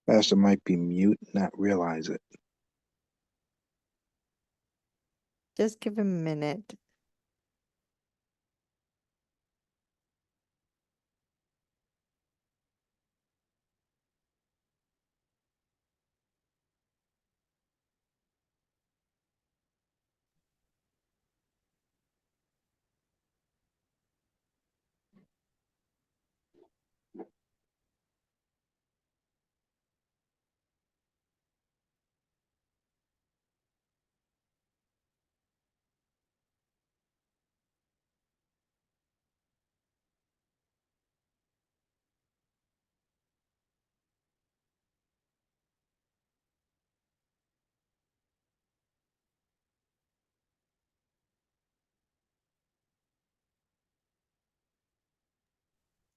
Pastor might be mute, not realize it. Just give him a minute.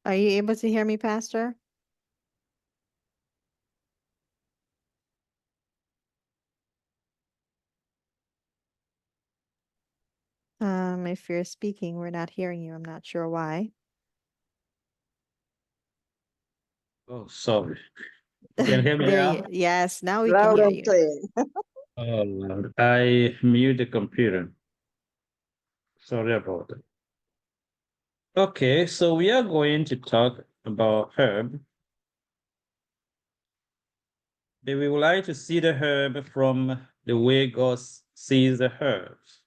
Are you able to hear me, Pastor? If you're speaking, we're not hearing you. I'm not sure why. Oh, sorry. You can hear me now? Yes, now we can Loud hear and you. clear. Oh, Lord. I mute the computer. Sorry about it. Okay, so we are going to talk about herb. But we would like to see the herb from the way God sees the herbs.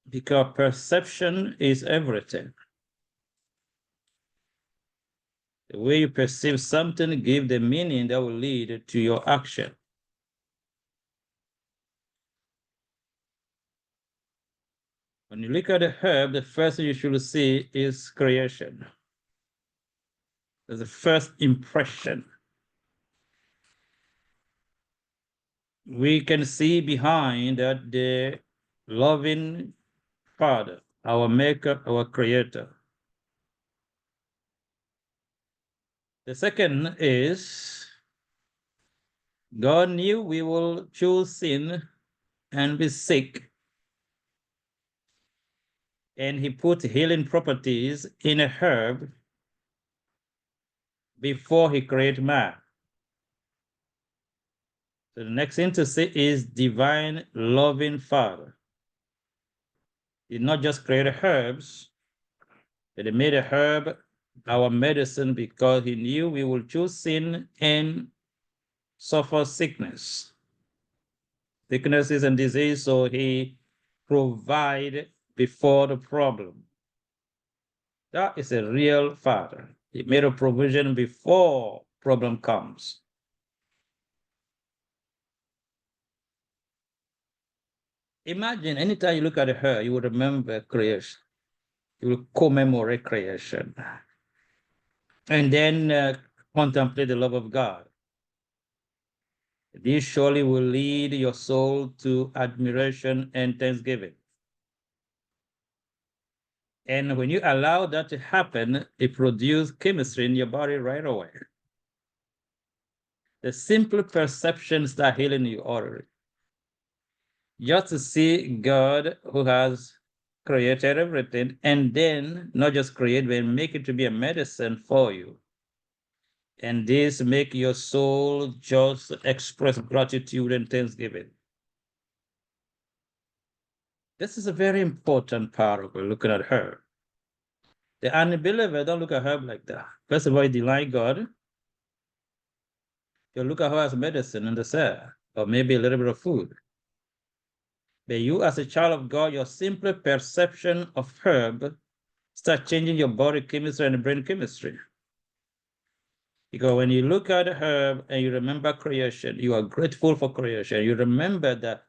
Because perception is everything. The way you perceive something gives the meaning that will lead to your action. When you look at the herb, the first thing you should see is creation. That's the first impression. We can see behind that the loving Father, our maker, our creator. The second is God knew we will choose sin and be sick. And he put healing properties in a herb before he created man. So the next thing to say is divine loving Father. He did not just create herbs, but he made a herb our medicine because he knew we will choose sin and suffer sicknesses and disease, so he provide before the problem. That is a real Father. He made a provision before problem comes. Imagine anytime you look at her, you will remember creation. You will commemorate creation. And then contemplate the love of God. This surely will lead your soul to admiration and thanksgiving. And when you allow that to happen, it produces chemistry in your body right away. The simple perceptions start healing you already. Just to see God who has created everything, and then not just create, but make it to be a medicine for you. And this make your soul just express gratitude and thanksgiving. This is a very important part of looking at her. The unbeliever don't look at her like that. First of all, you deny God. You look at her as medicine in the cell, or maybe a little bit of food. But you, as a child of God, your simple perception of herb start changing your body chemistry and brain chemistry. Because when you look at a herb and you remember creation, you are grateful for creation. You remember that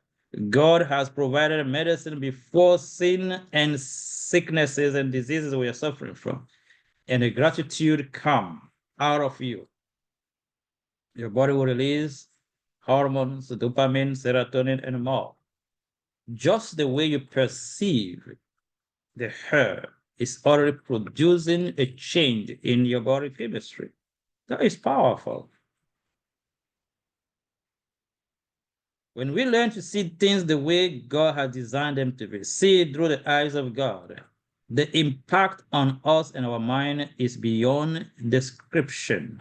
God has provided medicine before sin and sicknesses and diseases we are suffering from. And the gratitude comes out of you. Your body will release hormones, dopamine, serotonin, and more. Just the way you perceive the herb is already producing a change in your body chemistry. That is powerful. When we learn to see things the way God has designed them to be, see it through the eyes of God, the impact on us and our mind is beyond description.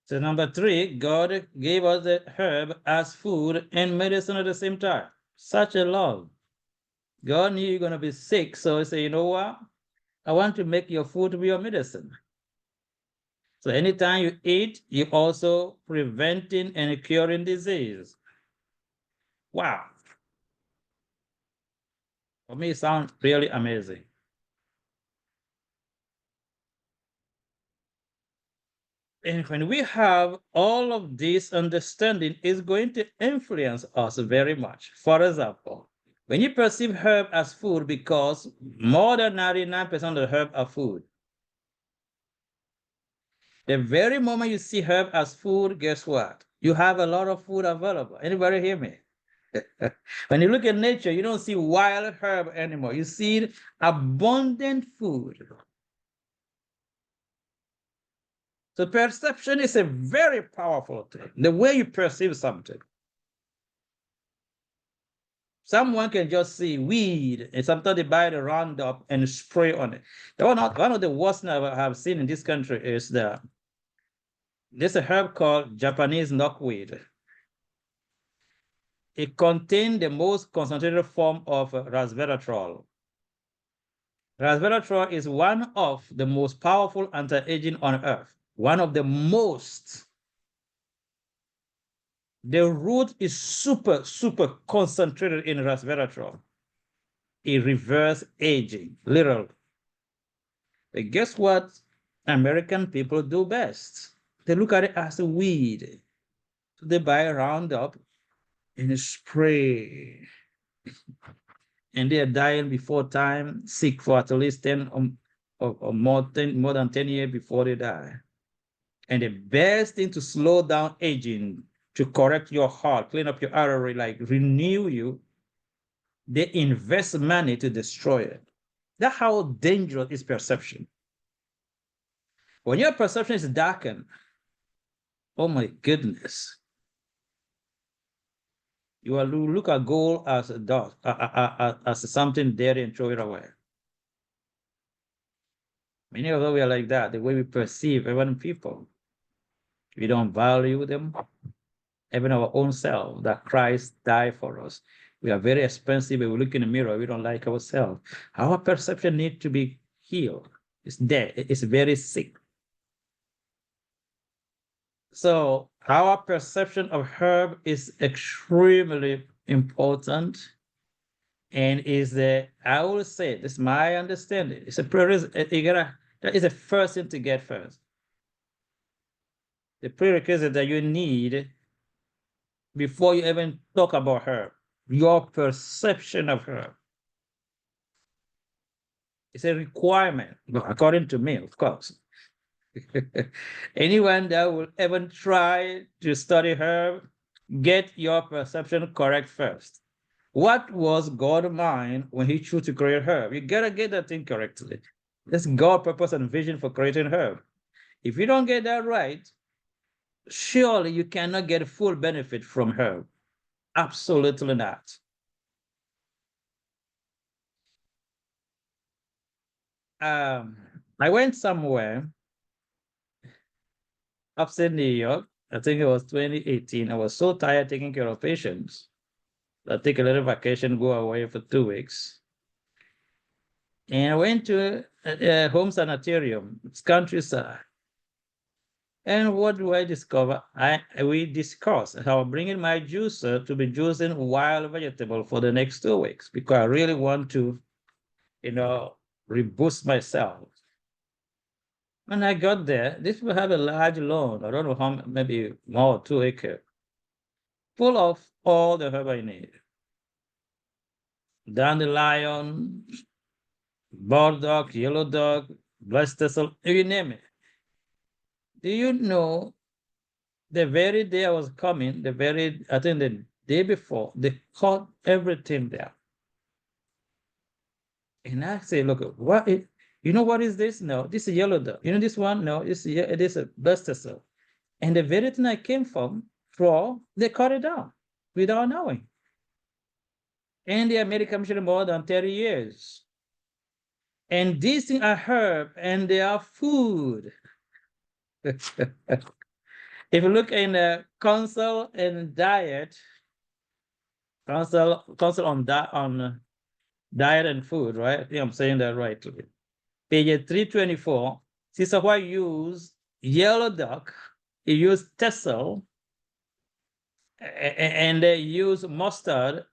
So number 3, God gave us the herb as food and medicine at the same time. Such a love. God knew you're going to be sick, so he said, you know what? I want to make your food to be your medicine. So anytime you eat, you're also preventing and curing disease. Wow. For me, it sounds really amazing. And when we have all of this understanding, it's going to influence us very much. For example, when you perceive herb as food, because more than 99% of the herb are food, the very moment you see herb as food, guess what? You have a lot of food available. Anybody hear me? When you look at nature, you don't see wild herb anymore. You see abundant food. So perception is a very powerful thing. The way you perceive something. Someone can just see weed and sometimes they buy the Roundup and spray on it. One of the worst things I have seen in this country is there's a herb called Japanese knotweed. It contains the most concentrated form of resveratrol. Resveratrol is one of the most powerful anti-aging on earth. One of the most. The root is super concentrated in resveratrol. It reverses aging, literally. But guess what American people do best? They look at it as a weed. So they buy a Roundup and spray. And they are dying before time, sick for at least 10 or more than 10 years before they die. And the best thing to slow down aging, to correct your heart, clean up your artery, like renew you, they invest money to destroy it. That's how dangerous is perception. When your perception is darkened, oh my goodness, you will look at gold as a dust, as something dirty and throw it away. Many of us we are like that, the way we perceive even people. We don't value them, even our own self, that Christ died for us. We are very expensive, but we look in the mirror, we don't like ourselves. Our perception needs to be healed. It's dead, it's very sick. So our perception of herb is extremely important, and is I will say, this is my understanding. It's that is the first thing to get first. The prerequisite that you need before you even talk about herb, your perception of herb. It's a requirement, according to me, of course. Anyone that will ever try to study herb, get your perception correct first. What was God's mind when he chose to create herb? You gotta get that thing correctly. That's God's purpose and vision for creating herb. If you don't get that right, surely you cannot get full benefit from herb. Absolutely not. I went somewhere upstate New York. I think it was 2018. I was so tired taking care of patients. I take a little vacation, go away for 2 weeks. And I went to a home sanitarium, it's countryside. And what do I discover? We discussed how bringing my juicer to be juicing wild vegetable for the next 2 weeks, because I really want to, reboost myself. When I got there, this will have a large lawn. I don't know how, maybe more, 2 acres, full of all the herb I need. Dandelion, burdock, yellow dog, blood thistle, you name it. Do you know, the very day I was coming, I think the day before, they caught everything there. And I say, look, you know what is this? No, this is yellow dog. You know this one? No, this is a buster cell. And the very thing I came from, they cut it down without knowing. And they are made commission more than 30 years. And these things are herb and they are food. If you look in the council and diet, council on diet and food, right? I think I'm saying that right. Page 324, Sister White used yellow duck, he used tessel, and they use mustard,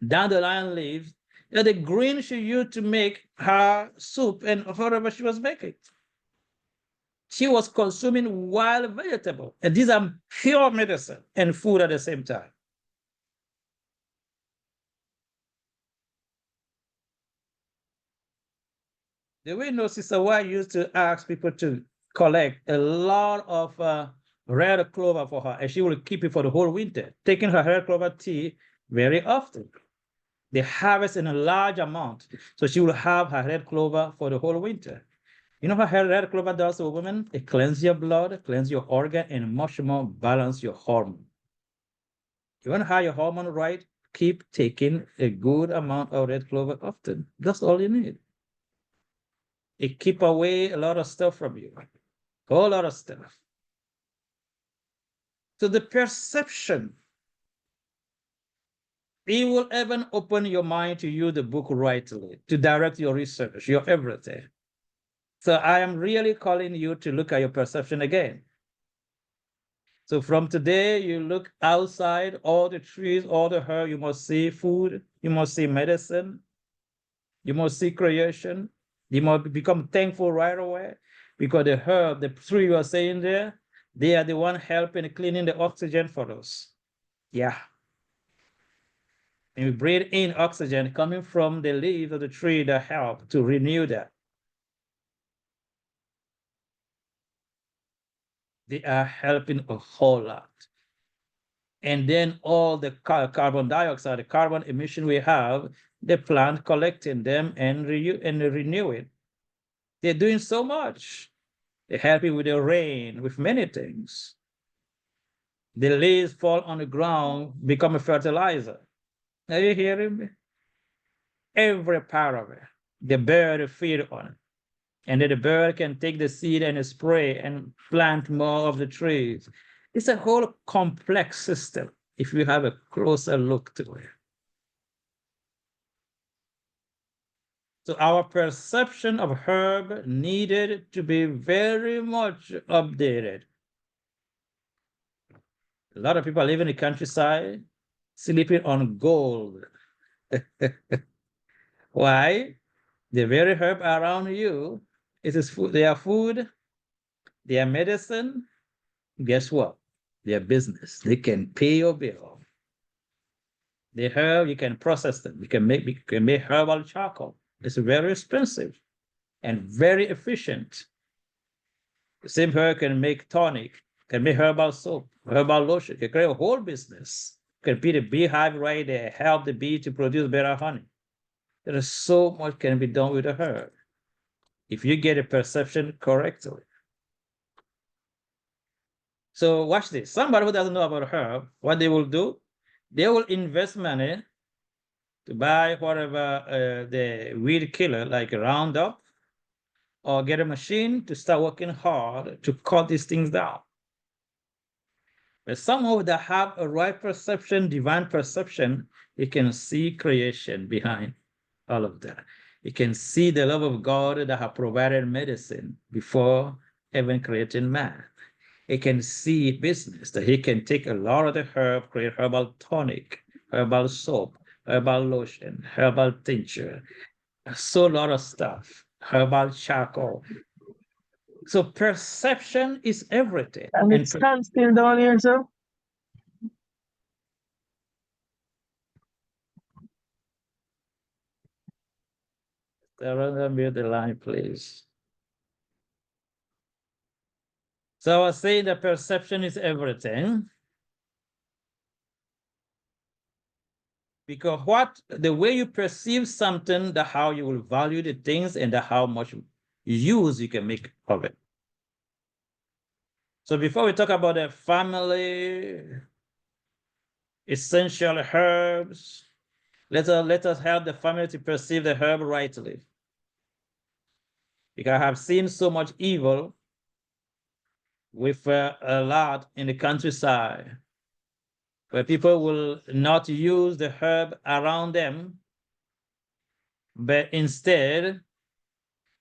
dandelion leaves. The green she used to make her soup and whatever she was making. She was consuming wild vegetable, and these are pure medicine and food at the same time. The way no Sister White used to ask people to collect a lot of red clover for her, and she will keep it for the whole winter, taking her red clover tea very often. They harvest in a large amount, so she will have her red clover for the whole winter. You know what red clover does to a woman? It cleanses your blood, cleanses your organ, and much more balance your hormone. You want to have your hormone right? Keep taking a good amount of red clover often. That's all you need. It keep away a lot of stuff from you, a whole lot of stuff. So the perception, it will even open your mind to use the book rightly, to direct your research, your everything. So I am really calling you to look at your perception again. So from today, you look outside, all the trees, all the herb, you must see food, you must see medicine, you must see creation. You must become thankful right away because the herb, the tree you are saying there, they are the one helping cleaning the oxygen for us. Yeah. And we breathe in oxygen coming from the leaves of the tree that help to renew that. They are helping a whole lot. And then all the carbon dioxide, the carbon emission we have, the plant collecting them and renew it. They're doing so much. They're helping with the rain, with many things. The leaves fall on the ground, become a fertilizer. Are you hearing me? Every part of it. The bird feed on it. And then the bird can take the seed and spray and plant more of the trees. It's a whole complex system if you have a closer look to it. So our perception of herb needed to be very much updated. A lot of people live in the countryside, sleeping on gold. Why? The very herb around you, it is food, they are food, they are medicine. Guess what? They are business. They can pay your bill. The herb, you can process them. You can make herbal charcoal. It's very expensive and very efficient. The same herb can make tonic, can make herbal soap, herbal lotion. You can create a whole business. You can be the beehive right there, help the bee to produce better honey. There is so much can be done with a herb if you get a perception correctly. So watch this. Somebody who doesn't know about herb, what they will do, they will invest money to buy whatever the weed killer, like Roundup, or get a machine to start working hard to cut these things down. But somehow that have a right perception, divine perception, you can see creation behind all of that. You can see the love of God that have provided medicine before even creating man. He can see business that he can take a lot of the herb, create herbal tonic, herbal soap, herbal lotion, herbal tincture, so a lot of stuff, herbal charcoal. So perception is everything. And it's still down here, sir. Mute the line, please. So I was saying that perception is everything. Because the way you perceive something, the how you will value the things and the how much use you can make of it. So before we talk about the family essential herbs, let us help the family to perceive the herb rightly. Because I have seen so much evil with a lot in the countryside, where people will not use the herb around them, but instead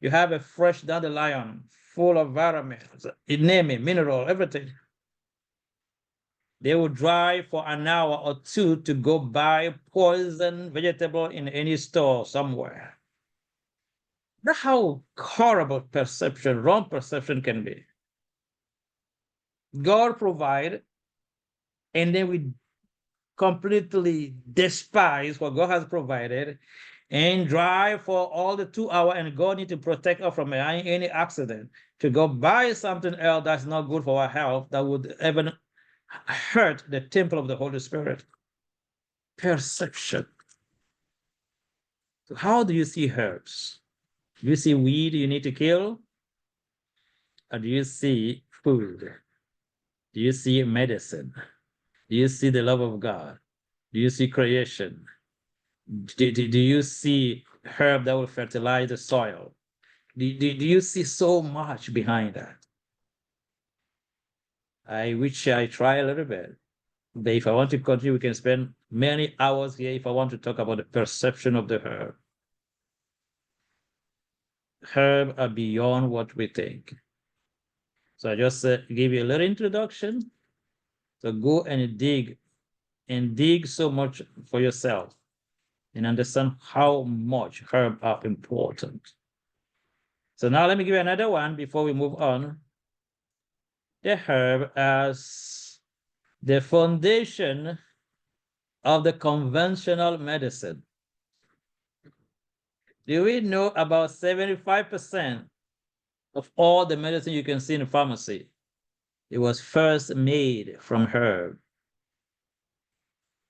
you have a fresh dandelion full of vitamins, name it, mineral, everything. They will drive for an hour or two to go buy poison vegetable in any store somewhere. That's how horrible perception, wrong perception can be. God provide, and then we completely despise what God has provided and drive for all the 2 hours, and God need to protect us from any accident to go buy something else that's not good for our health, that would even hurt the temple of the Holy Spirit. Perception. So how do you see herbs? Do you see weed you need to kill? Or do you see food? Do you see medicine? Do you see the love of God? Do you see creation? Do you see herb that will fertilize the soil? Do you see so much behind that? I wish I try a little bit. But if I want to continue, we can spend many hours here if I want to talk about the perception of the herb. Herbs are beyond what we think. So I just give you a little introduction. So go and dig so much for yourself and understand how much herbs are important. So now let me give you another one before we move on. The herb as the foundation of the conventional medicine. Do we know about 75% of all the medicine you can see in the pharmacy? It was first made from herb.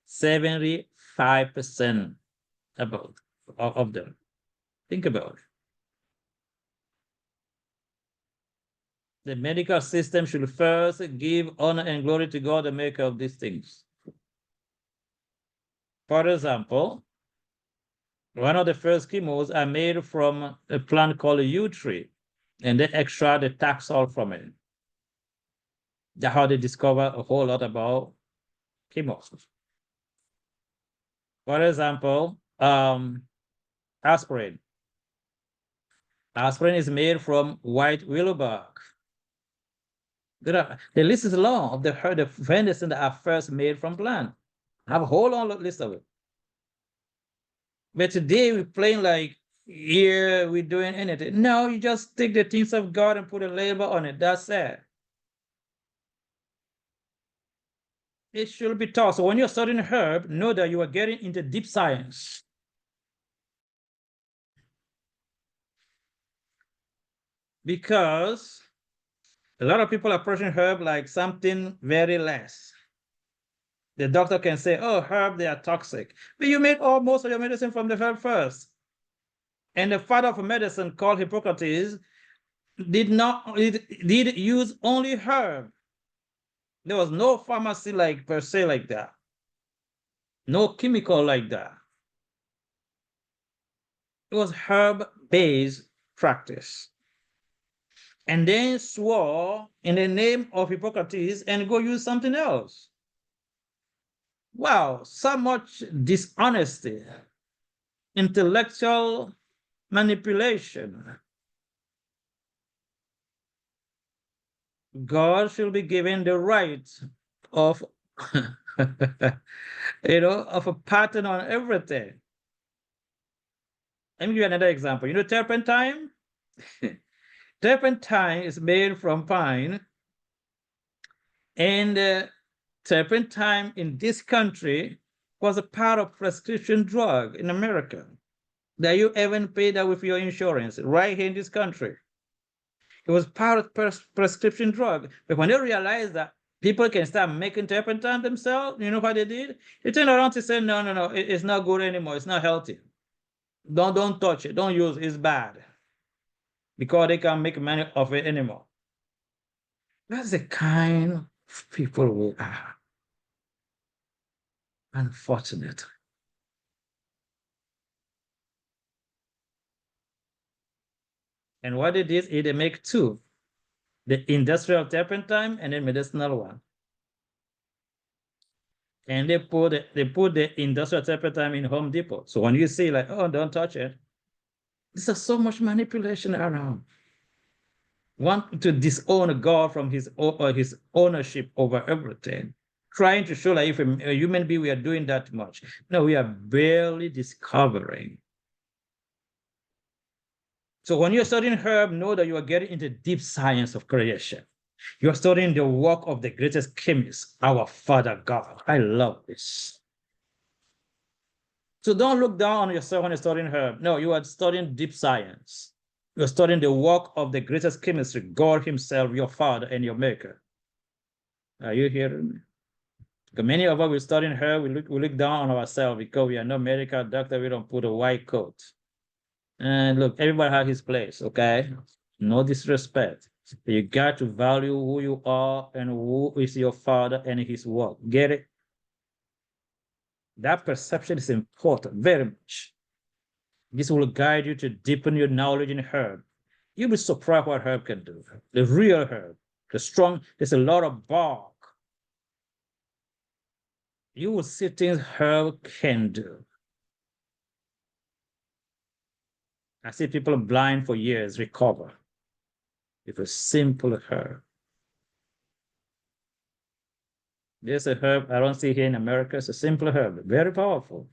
75% of them. Think about it. The medical system should first give honor and glory to God, the maker of these things. For example, one of the first chemos are made from a plant called a yew tree, and they extract the taxol from it. That's how they discover a whole lot about chemos. For example, aspirin. Aspirin is made from white willow bark. The list is long of the medicine that are first made from plant. I have a whole long list of it. But today we're playing like, here we're doing anything. No, you just take the things of God and put a label on it. That's it. It should be taught. So when you're studying herb, know that you are getting into deep science. Because a lot of people are approaching herb like something very less. The doctor can say, oh, herb, they are toxic. But you made most of your medicine from the herb first. And the father of medicine called Hippocrates did use only herb. There was no pharmacy like per se like that. No chemical like that. It was herb-based practice. And then swore in the name of Hippocrates and go use something else. Wow, so much dishonesty, intellectual manipulation. God should be given the right of, of a pattern on everything. Let me give you another example. You know turpentine? Turpentine is made from pine, and turpentine in this country was a part of prescription drug in America that you even pay that with your insurance right here in this country. It was part of prescription drug. But when they realized that People can start making turpentine themselves. You know what they did? They turned around to say, no, no, no, it's not good anymore. It's not healthy. Don't touch it. Don't use it. It's bad. Because they can't make money off it anymore. That's the kind of people we are. Unfortunately. And what it is they make two. The industrial turpentine and the medicinal one. And they put the industrial turpentine in Home Depot. So when you see like, oh, don't touch it, there's so much manipulation around. Want to disown God from his ownership over everything. Trying to show like if a human being we are doing that much. No, we are barely discovering. So when you're studying herb, know that you are getting into deep science of creation. You're studying the work of the greatest chemist, our Father God. I love this. So don't look down on yourself when you're studying herb. No, you are studying deep science. You're studying the work of the greatest chemistry, God himself, your Father and your Maker. Are you hearing me? Because many of us, we're studying herb, we look down on ourselves because we are no medical doctor, we don't put a white coat. And look, everybody has his place, okay? No disrespect. You got to value who you are and who is your Father and his work. Get it? That perception is important, very much. This will guide you to deepen your knowledge in herb. You'll be surprised what herb can do. The real herb, the strong, there's a lot of bark. You will see things herb can do. I see people blind for years recover with a simple herb. There's a herb I don't see here in America. It's a simple herb, very powerful.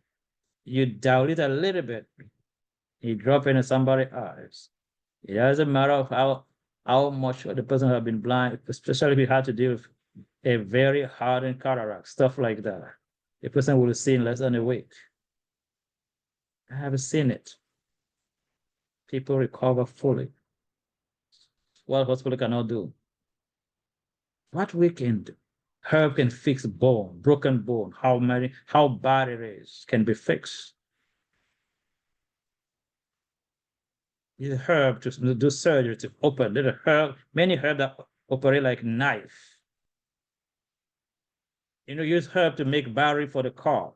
You dilute it a little bit, you drop it in somebody's eyes. It doesn't matter of how much the person has been blind, especially if you had to deal with a very hardened cataract, stuff like that. The person will see in less than a week. I haven't seen it. People recover fully. What hospital cannot do. What we can do. Herb can fix bone, broken bone, how bad it is, can be fixed. Use herb to do surgery to open. Little herb, many herbs that operate like knife. You know, use herb to make battery for the car.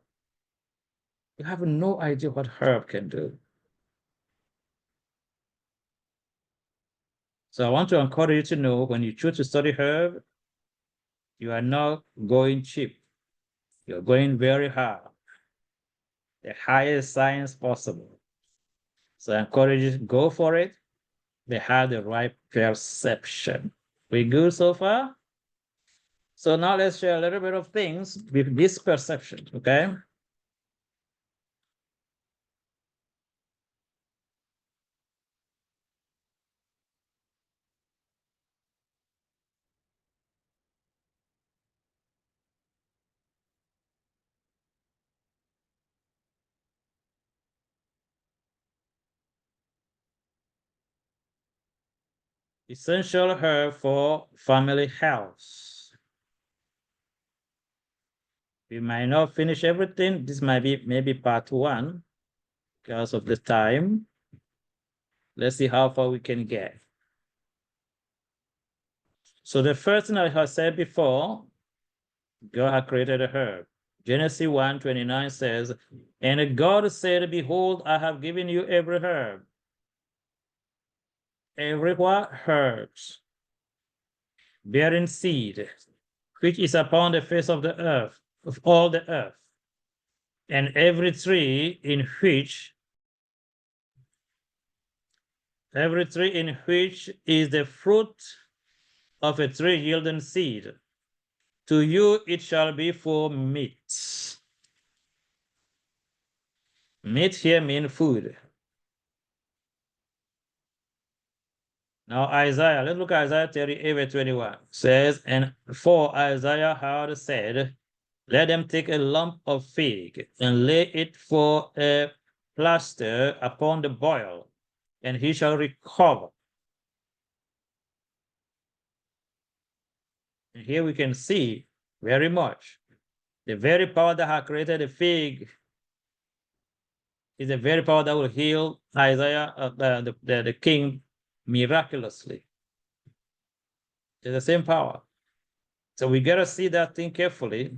You have no idea what herb can do. So I want to encourage you to know when you choose to study herb, you are not going cheap. You're going very hard. The highest science possible. So I encourage you to go for it. They have the right perception. We good so far? So now let's share a little bit of things with this perception, okay? Essential herb for family health. We might not finish everything. This might be maybe part one because of the time. Let's see how far we can get. So the first thing I have said before, God had created a herb. Genesis 1:29 says, and God said, behold, I have given you every herb. Every what? Herbs. Bearing seed, which is upon the face of the earth, of all the earth. And every tree in which is the fruit of a tree yielding seed, to you it shall be for meat. Meat here means food. Now Isaiah, let's look at Isaiah 38:21. Says, and for Isaiah had said, let them take a lump of fig and lay it for a plaster upon the boil, and he shall recover. here we can see very much the very power that has created the fig is the very power that will heal Isaiah, the king, miraculously. It's the same power. So we got to see that thing carefully,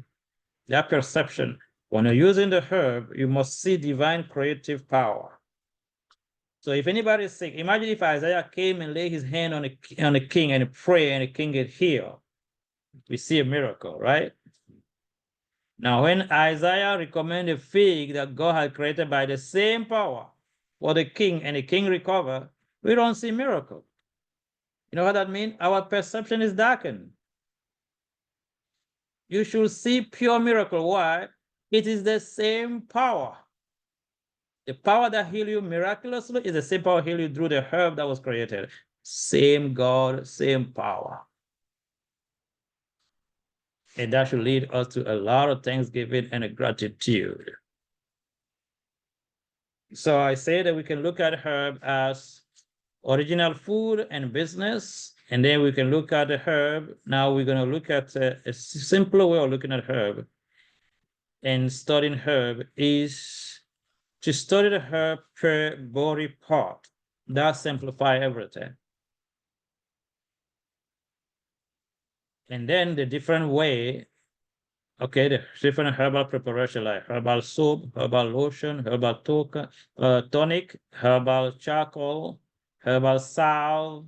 that perception. When you're using the herb, you must see divine creative power. So if anybody is sick, imagine if Isaiah came and laid his hand on the king and pray and the king get healed. We see a miracle, right? Now, when Isaiah recommended fig that God had created by the same power for the king and the king recover, we don't see miracle. You know what that means? Our perception is darkened. You should see pure miracle. Why? It is the same power. The power that heal you miraculously is the same power heal you through the herb that was created. Same God, same power. And that should lead us to a lot of thanksgiving and a gratitude. So I say that we can look at herb as original food and business, and then we can look at the herb. Now we're going to look at a simpler way of looking at herb and studying herb is to study the herb per body part. That simplifies everything. And then the different way, okay, the different herbal preparation like herbal soap, herbal lotion, herbal tonic, herbal charcoal, herbal salve,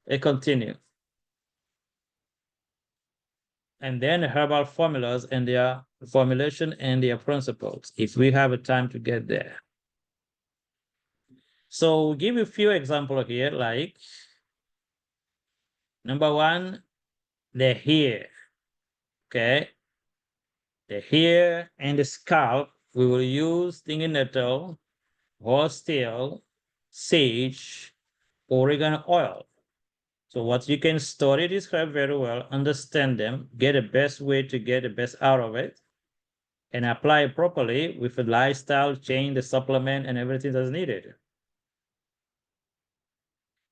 it continues. And then herbal formulas and their formulation and their principles, if we have a time to get there. So we'll give you a few examples here, like number one, the hair, okay? The hair and the scalp, we will use stinging nettle, horsetail, sage, oregano oil. So what you can study this herb very well, understand them, get the best way to get the best out of it, and apply it properly with the lifestyle change, the supplement, and everything that's needed.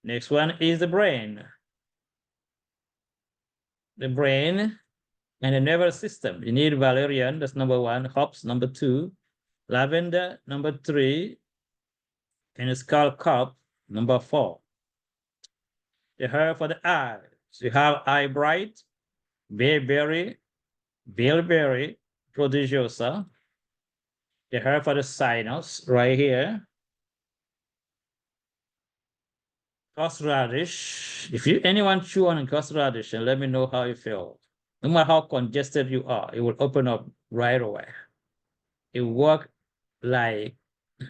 Next one is the brain. The brain and the nervous system. You need valerian, that's number one, hops, number two, lavender, number three, and a skull cup, number four. The herb for the eyes. You have eye bright, bayberry, bilberry, prodigiosa. The herb for the sinus right here. Horseradish. If anyone chew on horseradish, and let me know how you feel. No matter how congested you are, it will open up right away. It works like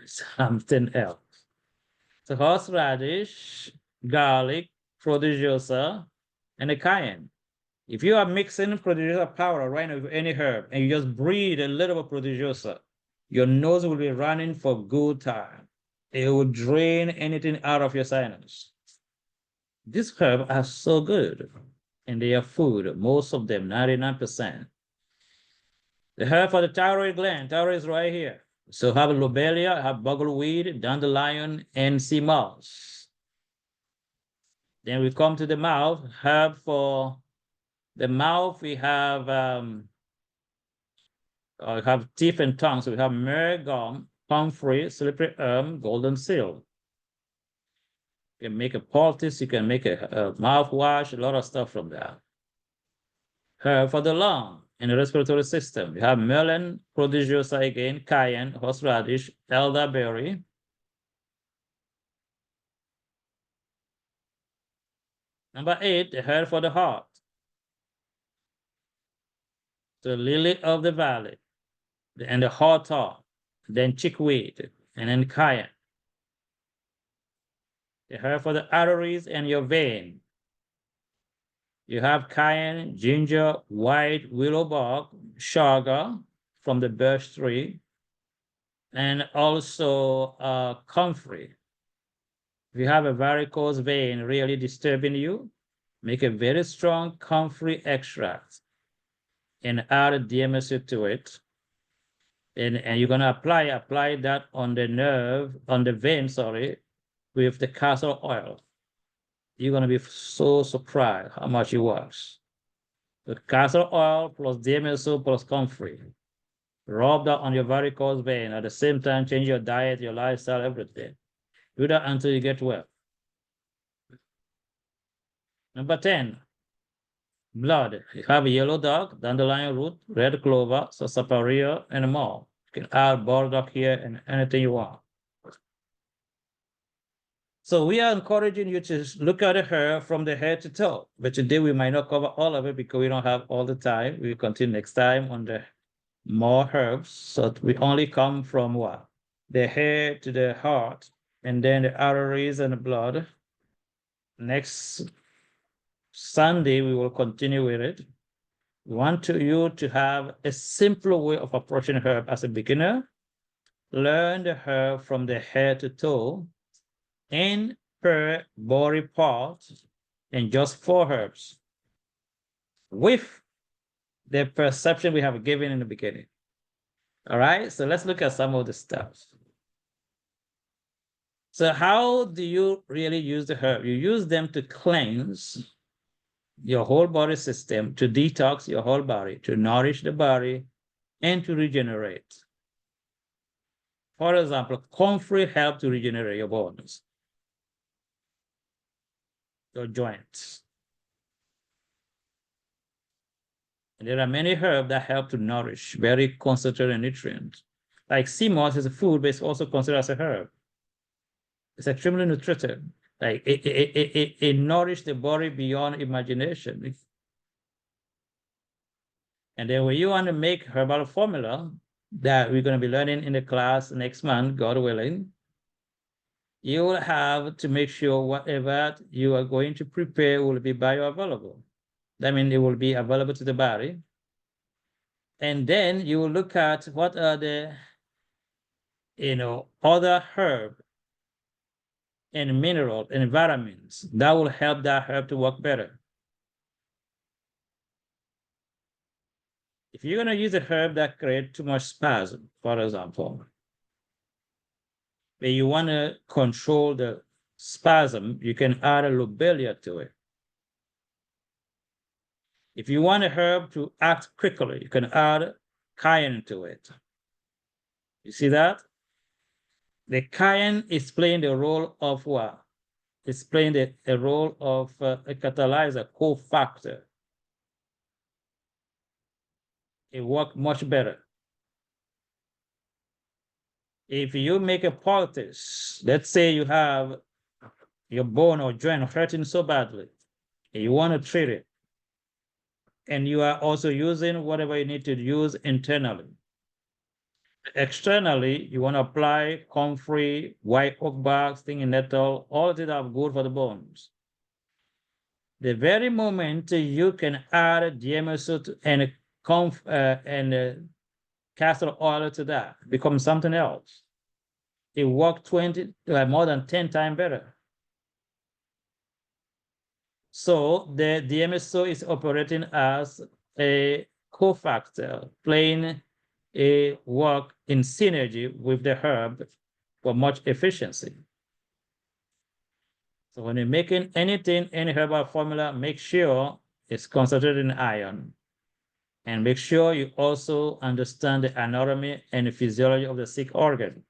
something else. So horseradish, garlic, prodigiosa, and a cayenne. If you are mixing prodigiosa powder right now with any herb and you just breathe a little bit of prodigiosa, your nose will be running for good time. It will drain anything out of your sinus. These herbs are so good, and they are food, most of them, 99%. The herb for the thyroid gland, thyroid is right here. So have lobelia, have bugleweed, dandelion, and sea moss. Then we come to the mouth. Herb for the mouth, we have teeth and tongue. So we have myrrh, gum, comfrey, slippery elm, golden seal. You can make a poultice, you can make a mouthwash, a lot of stuff from that. Herb for the lung and the respiratory system. You have melon, prodigiosa again, cayenne, horseradish, elderberry. Number 8, the herb for the heart. The lily of the valley, and the hawthorn, then chickweed, and then cayenne. The herb for the arteries and your vein. You have cayenne, ginger, white willow bark, chaga from the birch tree, and also comfrey. If you have a varicose vein really disturbing you, make a very strong comfrey extract and add a DMSO to it. And you're gonna apply that on the nerve, on the vein, sorry, with the castor oil. You're gonna be so surprised how much it works. The castor oil plus DMSO plus comfrey. Rub that on your varicose vein. At the same time, change your diet, your lifestyle, everything. Do that until you get well. Number 10, blood. You have a yellow dog, dandelion root, red clover, sarsaparilla, and more. You can add burdock here and anything you want. So we are encouraging you to look at the hair from the head to toe. But today we might not cover all of it because we don't have all the time. We will continue next time on the more herbs. So we only come from what? The hair to the heart, and then the arteries and the blood. Next Sunday, we will continue with it. We want you to have a simpler way of approaching herb as a beginner. Learn the herb from the head to toe and per body part, and just 4 herbs with the perception we have given in the beginning. All right, so let's look at some of the steps. So how do you really use the herb? You use them to cleanse your whole body system, to detox your whole body, to nourish the body, and to regenerate. For example, comfrey helps to regenerate your bones, your joints. And there are many herbs that help to nourish, very concentrated nutrients. Like sea moss is a food, but it's also considered as a herb. It's extremely nutritive. Like it nourishes the body beyond imagination. And then when you want to make herbal formula that we're going to be learning in the class next month, God willing, you will have to make sure whatever you are going to prepare will be bioavailable. That means it will be available to the body. And then you will look at what are the, other herb and mineral and vitamins that will help that herb to work better. If you're going to use a herb that creates too much spasm, for example, but you want to control the spasm, you can add a lobelia to it. If you want a herb to act quickly, you can add cayenne to it. You see that? The cayenne is playing the role of what? It's playing the role of a catalyzer, cofactor. It works much better. If you make a poultice, let's say you have your bone or joint hurting so badly, and you want to treat it, and you are also using whatever you need to use internally. Externally, you want to apply comfrey, white oak bark, stinging nettle, all of it are good for the bones. The very moment you can add DMSO and castor oil to that, becomes something else. It works more than 10 times better. So the DMSO is operating as a cofactor, playing a work in synergy with the herb for much efficiency. So when you're making anything, any herbal formula, make sure it's concentrated in iron. And make sure you also understand the anatomy and the physiology of the sick organ.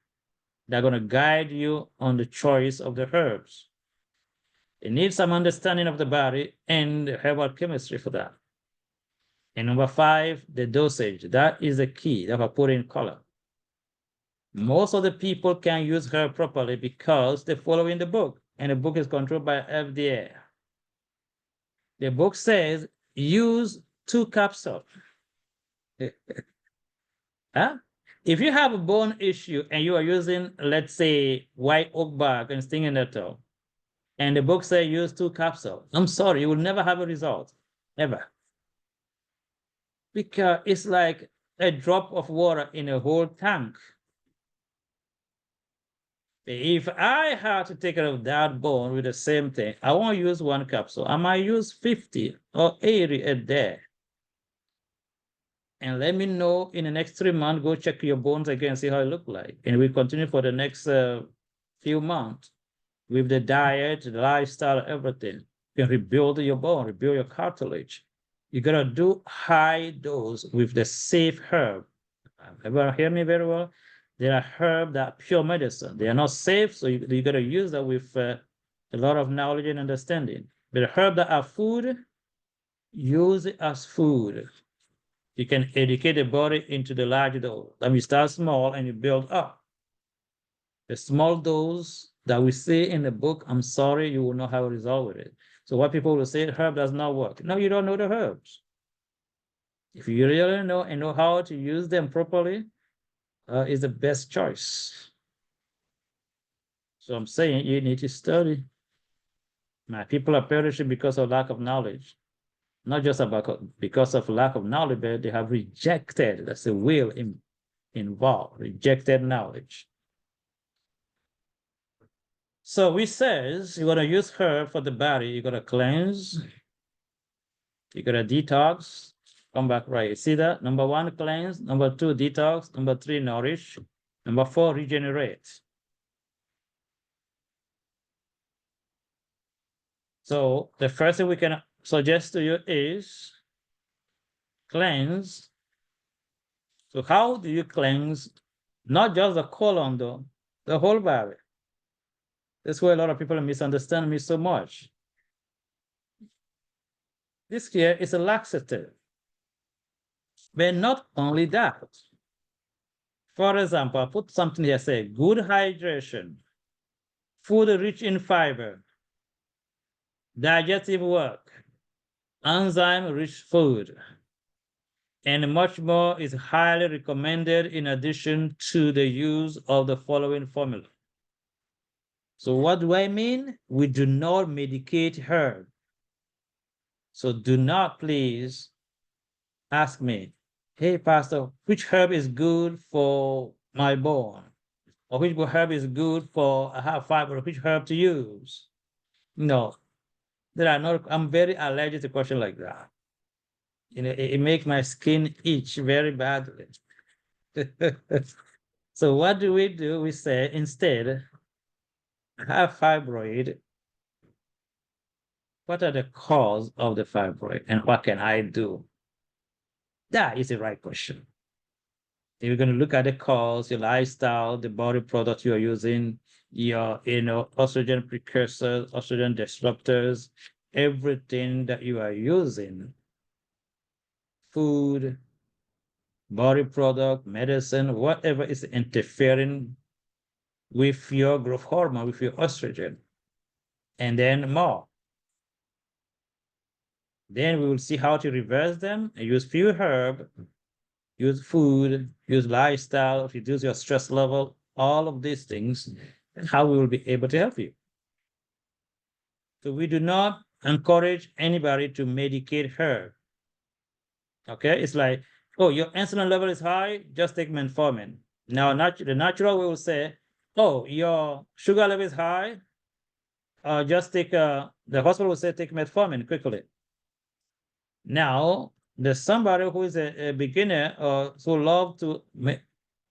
They're going to guide you on the choice of the herbs. You need some understanding of the body and the herbal chemistry for that. And number 5, the dosage. That is the key that I put in color. Most of the people can use herb properly because they're following the book, and the book is controlled by FDA. The book says use 2 capsules. Huh? If you have a bone issue and you are using, let's say, white oak bark and stinging nettle, and the book says use 2 capsules, I'm sorry, you will never have a result, ever. Because it's like a drop of water in a whole tank. If I had to take care of that bone with the same thing, I won't use 1 capsule. I might use 50 or 80 a day. And let me know in the next 3 months, go check your bones again, see how it look like. And we continue for the next few months with the diet, the lifestyle, everything. You can rebuild your bone, rebuild your cartilage. You gotta do high dose with the safe herb. Everyone hear me very well? There are herbs that are pure medicine. They are not safe, so you gotta use that with a lot of knowledge and understanding. But the herbs that are food, use it as food. You can educate the body into the large dose. Then you start small and you build up. The small dose that we see in the book, I'm sorry, you will not have a result with it. So what people will say, herb does not work. No, you don't know the herbs. If you really know and know how to use them properly, is the best choice. So I'm saying you need to study. My people are perishing because of lack of knowledge. Not just because of lack of knowledge, but they have rejected. That's the will involved, rejected knowledge. So we says you're gonna use herb for the body. You're gonna cleanse. You're gonna detox. Come back right. See that? Number 1, cleanse. Number 2, detox. Number 3, nourish. Number 4, regenerate. So the first thing we can suggest to you is cleanse. So how do you cleanse? Not just the colon though, the whole body. That's why a lot of people misunderstand me so much. This here is a laxative. But not only that. For example, I put something here, say good hydration, food rich in fiber, digestive work, enzyme-rich food, and much more is highly recommended in addition to the use of the following formula. So what do I mean? We do not medicate herb. So do not please ask me, hey, Pastor, which herb is good for my bone? Or which herb is good for I have fiber, which herb to use? No, there are not, I'm very allergic to questions like that. You know, it makes my skin itch very badly. So what do? We say instead, I have fibroid. What are the cause of the fibroid and what can I do? That is the right question. If you're going to look at the cause, your lifestyle, the body product you're using, your estrogen precursors, estrogen disruptors, everything that you are using, food, body product, medicine, whatever is interfering with your growth hormone, with your estrogen, and then more. Then we will see how to reverse them and use few herb, use food, use lifestyle, reduce your stress level, all of these things, and how we will be able to help you. So we do not encourage anybody to medicate herb. Okay, it's like, oh, your insulin level is high, just take metformin. Now, the natural way will say, oh, your sugar level is high, just take, the hospital will say, take metformin quickly. Now, there's somebody who is a beginner or who love to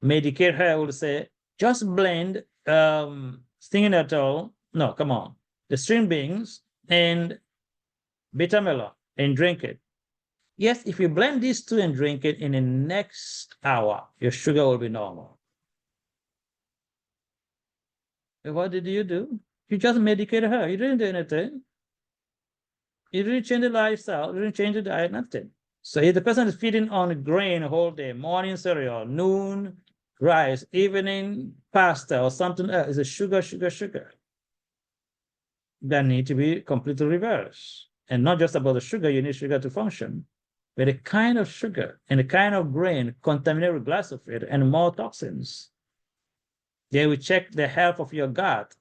medicate her will say, just blend stinging nettle, no, come on, the string beans and bitter melon and drink it. Yes, if you blend these two and drink it in the next hour, your sugar will be normal. And what did you do? You just medicated her. You didn't do anything. You didn't change the lifestyle. You didn't change the diet, nothing. So if the person is feeding on grain whole day, morning cereal, noon rice, evening pasta or something else, it's a sugar. That need to be completely reversed. And not just about the sugar, you need sugar to function. But the kind of sugar and the kind of grain contaminated with glyphosate and more toxins. They will check the health of your gut,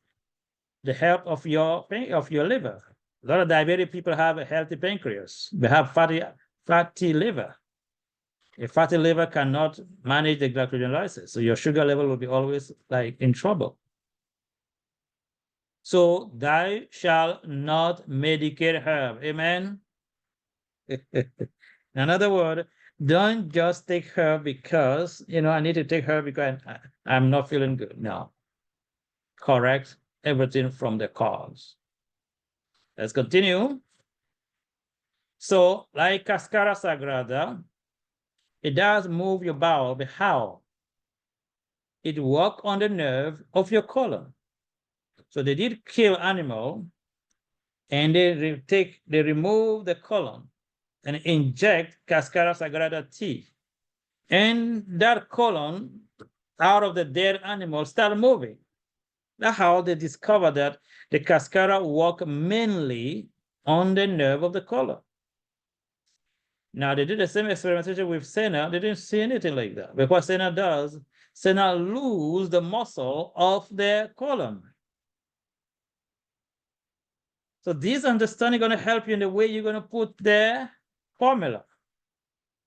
the health of your liver. A lot of diabetic people have a healthy pancreas. They have fatty liver. A fatty liver cannot manage the glycogenolysis, so your sugar level will be always like in trouble. So thou shalt not medicate herb. Amen. In other words, don't just take her because, I need to take her because I'm not feeling good. No. Correct everything from the cause. Let's continue. So, like Cascara Sagrada, it does move your bowel, but how? It works on the nerve of your colon. So they did kill animal, and they remove the colon and inject Cascara Sagrada tea. And that colon out of the dead animal start moving. That's how they discovered that the cascara work mainly on the nerve of the colon. Now they did the same experimentation with Senna. They didn't see anything like that. But what Senna does, Senna lose the muscle of the colon. So this understanding going to help you in the way you're going to put the formula.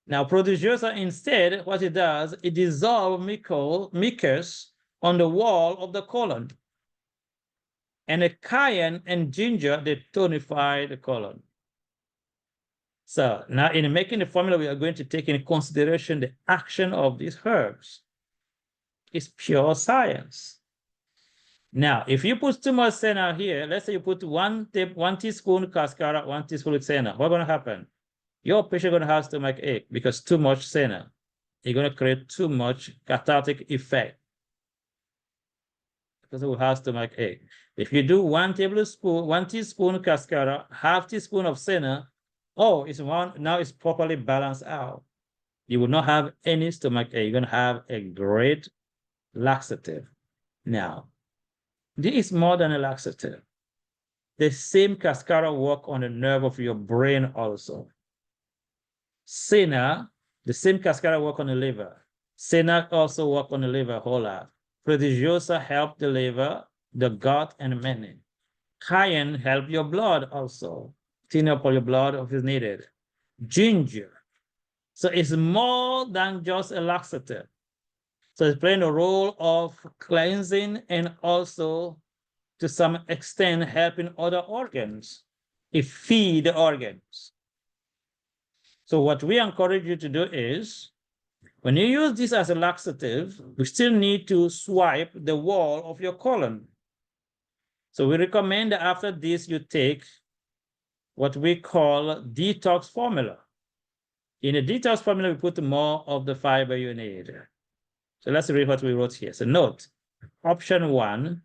Now, prodigiosa instead, what it does, it dissolves mucus on the wall of the colon. And the cayenne and ginger, they tonify the colon. So now in making the formula, we are going to take into consideration the action of these herbs. It's pure science. Now, if you put too much senna here, let's say you put one teaspoon cascara, 1 teaspoon senna, what's going to happen? Your patient is going to have stomach ache because too much senna. You're going to create too much cathartic effect because it will have stomach ache. If you do 1 tablespoon, 1 teaspoon cascara, half teaspoon of senna, oh, it's one, now it's properly balanced out. You will not have any stomach ache. You're going to have a great laxative. Now, this is more than a laxative. The same cascara work on the nerve of your brain also. Senna, the same cascara work on the liver. Senna also work on the liver a whole lot. Prodigiosa help the liver, the gut, and many. Cayenne help your blood also. Thin up all your blood if it's needed. Ginger. So it's more than just a laxative. So it's playing a role of cleansing and also to some extent helping other organs. It feeds the organs. So what we encourage you to do is, when you use this as a laxative, we still need to swipe the wall of your colon. So we recommend that after this, you take what we call detox formula. In a detox formula, we put more of the fiber you need. So let's read what we wrote here. So note, option 1,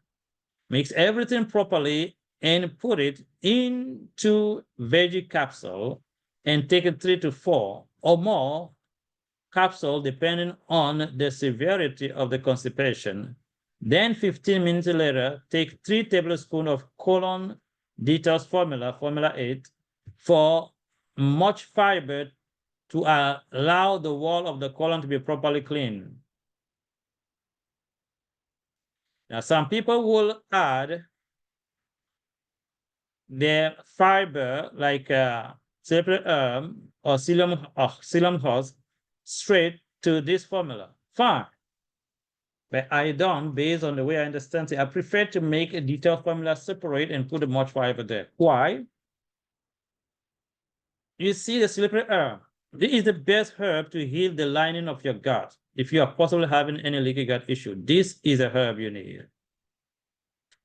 mix everything properly and put it into veggie capsule and take it 3 to 4 or more capsule depending on the severity of the constipation. Then 15 minutes later, take 3 tablespoons of colon detox formula, formula 8, for much fiber to allow the wall of the colon to be properly cleaned. Now, some people will add their fiber like separate or psyllium husk straight to this formula. Fine. But I don't, based on the way I understand it, I prefer to make a detailed formula separate and put the much fiber there. Why? You see the slippery herb. This is the best herb to heal the lining of your gut. If you are possibly having any leaky gut issue, this is a herb you need.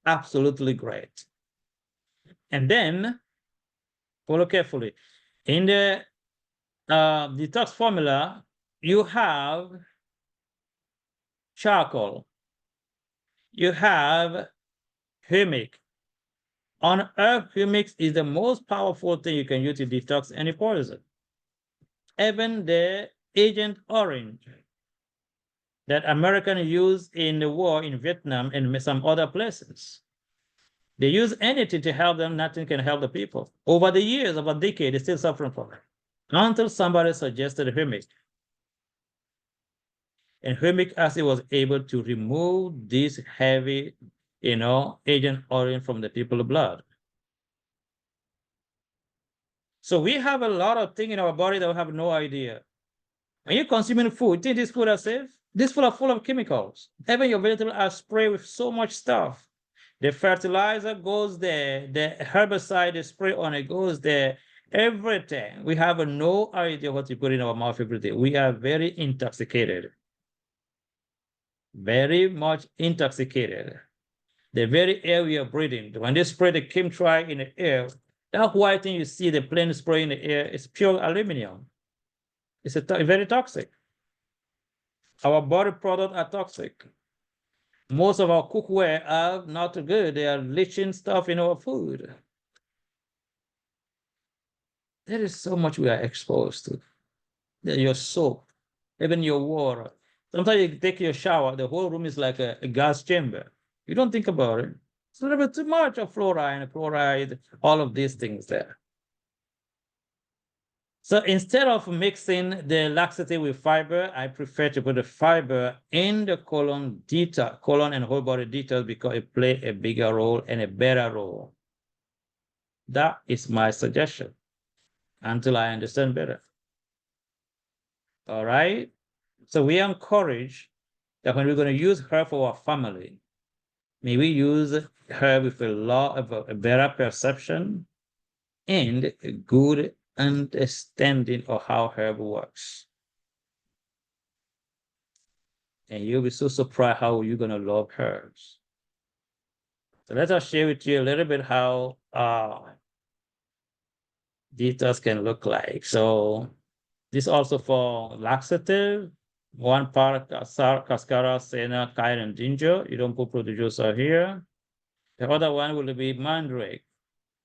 Absolutely great. And then, follow carefully. In the detox formula, you have charcoal. You have humic. On earth, humic is the most powerful thing you can use to detox any poison. Even the Agent Orange that Americans use in the war in Vietnam and some other places. They use anything to help them, nothing can help the people. Over the years, over a decade, they're still suffering from it. Until somebody suggested humic. And humic acid was able to remove this heavy, Agent Orange from the people's blood. So we have a lot of things in our body that we have no idea. When you're consuming food, think this food is safe? This food is full of chemicals. Even your vegetables are sprayed with so much stuff. The fertilizer goes there. The herbicide they spray on it goes there. Everything. We have no idea what to put in our mouth every day. We are very intoxicated. Very much intoxicated. The very air we are breathing, when they spray the chemtrail in the air, That white thing you see, the plane spray in the air, is pure aluminum. It's very toxic. Our body products are toxic. Most of our cookware are not good. They are leaching stuff in our food. There is so much we are exposed to. Your soap, even your water. Sometimes you take your shower, the whole room is like a gas chamber. You don't think about it. It's a little bit too much of fluoride and chloride, all of these things there. So instead of mixing the laxative with fiber, I prefer to put the fiber in the colon and whole body detox because it plays a bigger role and a better role. That is my suggestion until I understand better. All right. So we encourage that when we're going to use herb for our family, may we use herb with a lot of a better perception and a good understanding of how herb works. And you'll be so surprised how you're going to love herbs. So let us share with you a little bit how detox can look like. So this also for laxative, one part cascara, senna, cayenne, and ginger. You don't put producer here. The other one will be mandrake.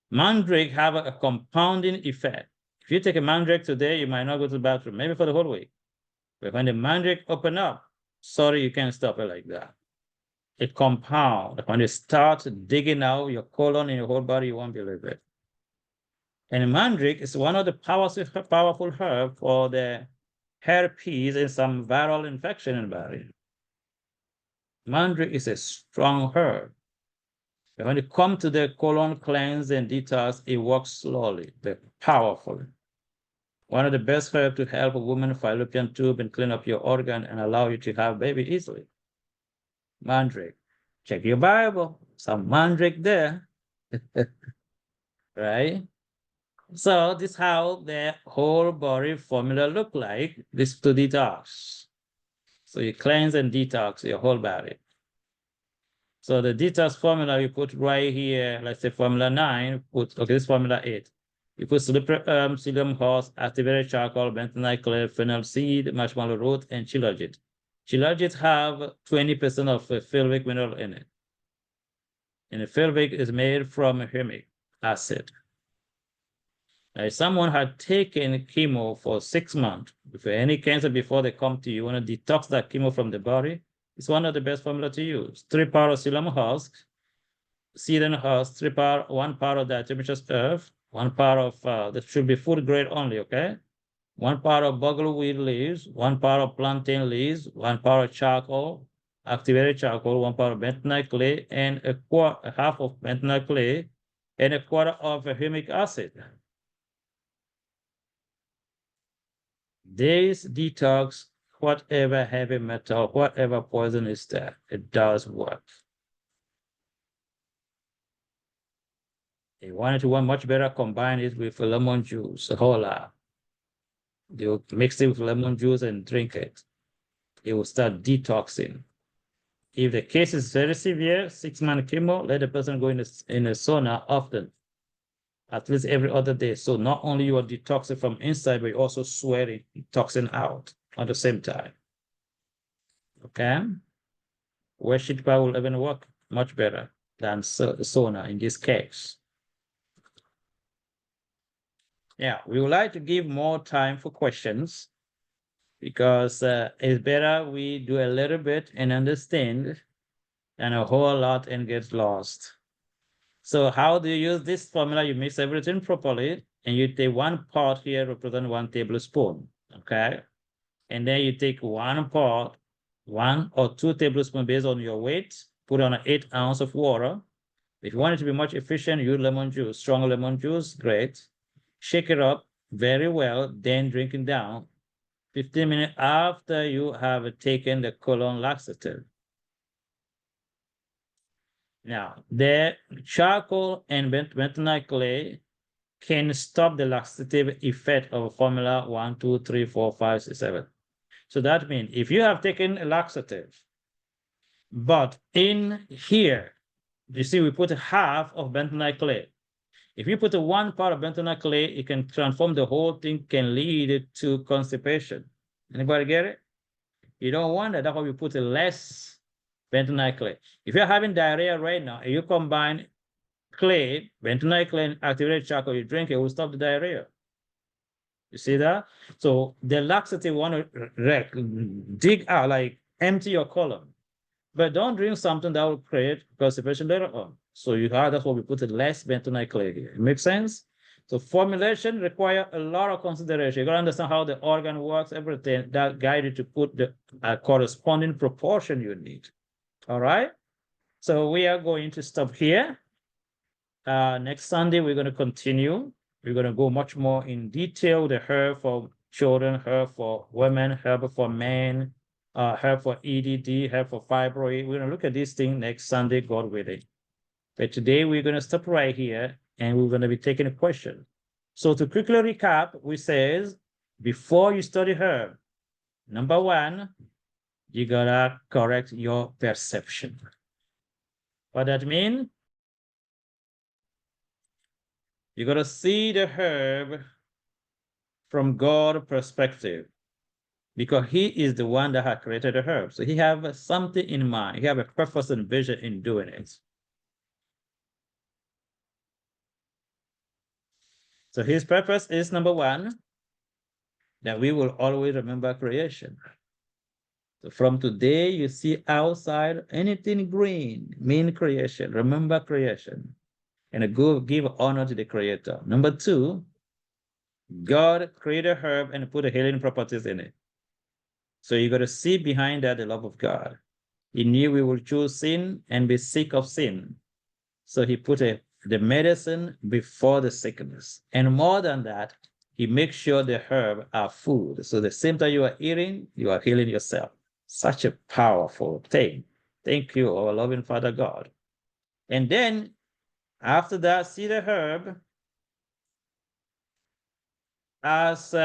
Mandrake have a compounding effect. If you take a mandrake today, you might not go to the bathroom, maybe for the whole week. But when the mandrake open up, sorry, you can't stop it like that. It compounds. When it starts digging out your colon and your whole body, you won't believe it. And mandrake is one of the powerful herbs for the herpes and some viral infection in the body. Mandrake is a strong herb. But when it comes to the colon cleanse and detox, it works slowly, but powerfully. One of the best herbs to help a woman fallopian tube and clean up your organ and allow you to have baby easily. Mandrake. Check your Bible. Some mandrake there. Right? So this is how the whole body formula look like. This to detox. So you cleanse and detox your whole body. So the detox formula you put right here, let's say formula 9, this formula 8. You put slippery psyllium husk, activated charcoal, bentonite clay, fennel seed, marshmallow root, and shilajit. Shilajit have 20% of fulvic mineral in it. And the fulvic is made from humic acid. Now, if someone had taken chemo for 6 months, if any cancer before they come to you, want to detox that chemo from the body, it's one of the best formula to use. 3 part of psyllium husk, seed and husk, 1 part of diatomaceous earth, 1 part of, that should be food grade only, okay? 1 part of bugleweed leaves, 1 part of plantain leaves, 1 part of charcoal, activated charcoal, 1 part of bentonite clay, and half of bentonite clay, and a quarter of humic acid. This detox, whatever heavy metal, whatever poison is there, it does work. If you want much better, combine it with lemon juice, a whole lot. You mix it with lemon juice and drink it. It will start detoxing. If the case is very severe, 6-month chemo, let the person go in a sauna often, at least every other day. So not only you are detoxing from inside, but you're also sweating, toxin out at the same time. Okay? Worship will even work much better than sauna in this case. Yeah, we would like to give more time for questions because it's better we do a little bit and understand than a whole lot and get lost. So how do you use this formula? You mix everything properly and you take 1 part here represent 1 tablespoon, okay? And then you take 1 part, 1 or 2 tablespoons based on your weight, put on 8 ounces of water. If you want it to be much efficient, use lemon juice, strong lemon juice, great. Shake it up very well, then drink it down 15 minutes after you have taken the colon laxative. Now, the charcoal and bentonite clay can stop the laxative effect of formula 1, 2, 3, 4, 5, 6, 7. So that means if you have taken a laxative, but in here, you see we put half of bentonite clay. If you put a 1 part of bentonite clay, it can transform the whole thing, can lead to constipation. Anybody get it? You don't want that. That's why we put a less bentonite clay. If you're having diarrhea right now, and you combine clay, bentonite clay, and activated charcoal, you drink it, will stop the diarrhea. You see that? So the laxative want to dig out, like empty your colon. But don't drink something that will create constipation later on. So that's why we put a less bentonite clay here. It makes sense? So formulation require a lot of consideration. You gotta understand how the organ works, everything that guide you to put the corresponding proportion you need. All right. So we are going to stop here. Next Sunday, we're going to continue. We're going to go much more in detail, the herb for children, herb for women, herb for men, herb for EDD, herb for fibroid. We're going to look at this thing next Sunday, God willing. But today we're going to stop right here and we're going to be taking a question. So to quickly recap, we says, before you study herb, number 1, you gotta correct your perception. What that mean? You gotta see the herb from God's perspective, because He is the one that had created the herb. So He have something in mind. He have a purpose and vision in doing it. So His purpose is, number 1, that we will always remember creation. So from today, you see outside anything green, mean creation. Remember creation. And give honor to the Creator. Number 2, God created a herb and put the healing properties in it. So you got to see behind that the love of God. He knew we would choose sin and be sick of sin. So He put the medicine before the sickness. And more than that, He makes sure the herb are food. So the same time you are eating, you are healing yourself. Such a powerful thing. Thank you, our loving Father God. And then after that, see the herb as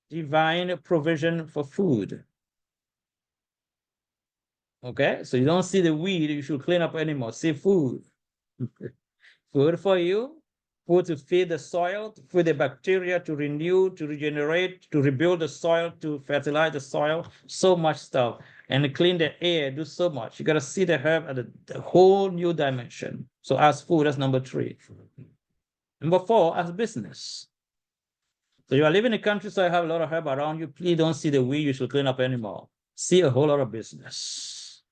divine provision for food. Okay, so you don't see the weed you should clean up anymore. See food. Food for you, food to feed the soil, to feed the bacteria, to renew, to regenerate, to rebuild the soil, to fertilize the soil, so much stuff. And clean the air, do so much. You got to see the herb at a whole new dimension. So as food, that's number 3. Number 4, as business. So you are living in a country, so you have a lot of herb around you. Please don't see the weed you should clean up anymore. See a whole lot of business.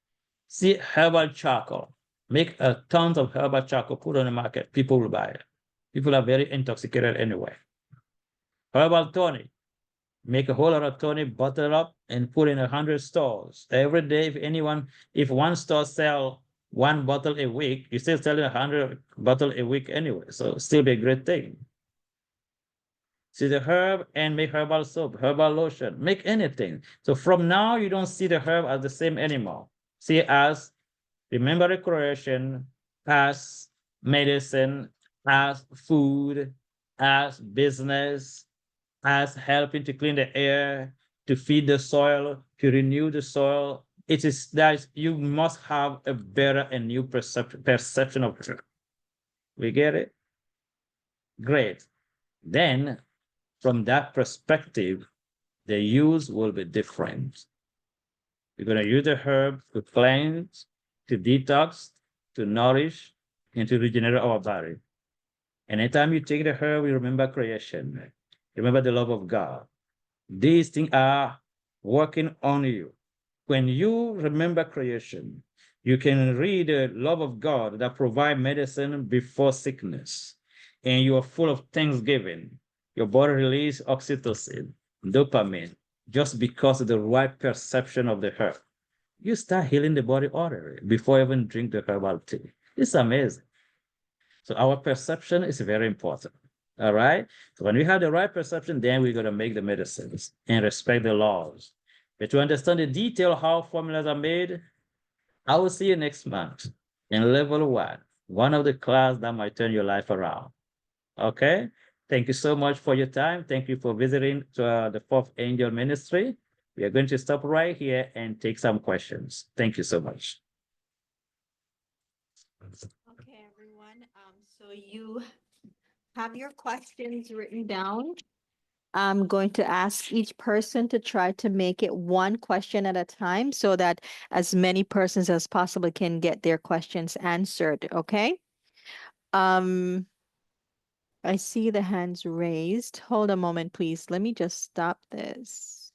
See herbal charcoal. Make tons of herbal charcoal, put on the market. People will buy it. People are very intoxicated anyway. Herbal tonic. Make a whole lot of tonic, bottle it up, and put in 100 stores. Every day, if one store sell 1 bottle a week, you're still selling 100 bottles a week anyway. So still be a great thing. See the herb and make herbal soap, herbal lotion, make anything. So from now, you don't see the herb as the same anymore. See it as, remember the creation, as medicine, as food, as business, as helping to clean the air, to feed the soil, to renew the soil. It is that you must have a better and new perception of truth. We get it? Great. Then, from that perspective, the use will be different. You're going to use the herb to cleanse, to detox, to nourish, and to regenerate our body. And anytime you take the herb, you remember creation. Remember the love of God. These things are working on you. When you remember creation, you can read the love of God that provides medicine before sickness. And you are full of thanksgiving. Your body releases oxytocin, dopamine, just because of the right perception of the herb. You start healing the body already before you even drink the herbal tea. It's amazing. So our perception is very important. All right. So when we have the right perception, then we're going to make the medicines and respect the laws. But to understand the detail how formulas are made, I will see you next month in level 1 of the class that might turn your life around. Okay. Thank you so much for your time. Thank you for visiting the 4th Angel Ministry. We are going to stop right here and take some questions. Thank you so much. Okay, everyone. So you have your questions written down. I'm going to ask each person to try to make it one question at a time so that as many persons as possible can get their questions answered, okay? Um, I see the hands raised. Hold a moment, please. Let me just stop this.